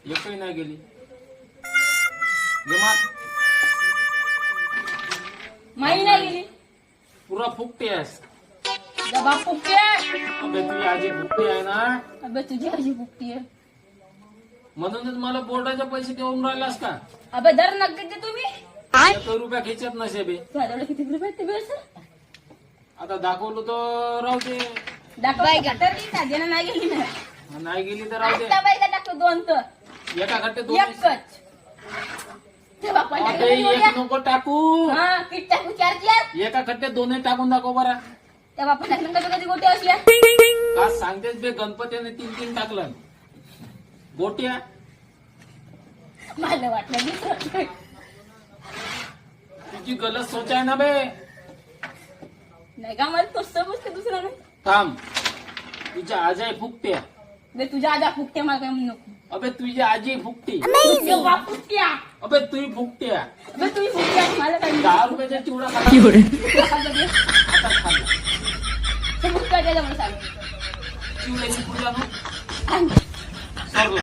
एकही नाही गेली. जमा माही नाही गेली. पुरा फुकटे आहेस. बाबा फुकटी आहे. अबे तुझी आजी फुकटी आहे ना, अबे तुझी आजी फुकटी आहे. म्हणूनच मला बोर्डाचे पैसे देऊन राहिलास का? अबे दर नग देते तुम्ही. 1 रुपया खिचत नसे बे. तुझ्याजवळ किती रुपये आहेत ते बेस? आता दाखवलं तर राहू दे, दाखवाय गटर की ना नाही गेली ना. नाही गेली तर राहू दे. आता बाई का टाकतो 2 तर एका खट्टे 2. एकच. ते बापा अबे एक नको टाकू, हा किट टाकू 4 एका खट्टे 2 टाकून दाखव बरा. त्या बापा टाकलं कधी कधी गोटे असल्या. का सांगतेस बे, गणपतीने 3 टाकलं. गोट्या मला वाटलं दुसरं. तुझी गलत सोच आहे ना बे. नाही का मला तोच समजते दुसरं नाही. थांब, तुझ्या आजी फुकट्या. बे तुझ्या आजा फुकते मला काय म्हणू नको. अबे तुझी आजी फुकटी. तुझे बाप फुकट्या. अबे तुझी फुकट्या. अबे तुम्ही फुकट्या मला काय 10 रुपयाचा चिवडा खाल्ला. आता खाल्ला. फुकट्या केलं मला सांग. चिवड्याची पुढला आणि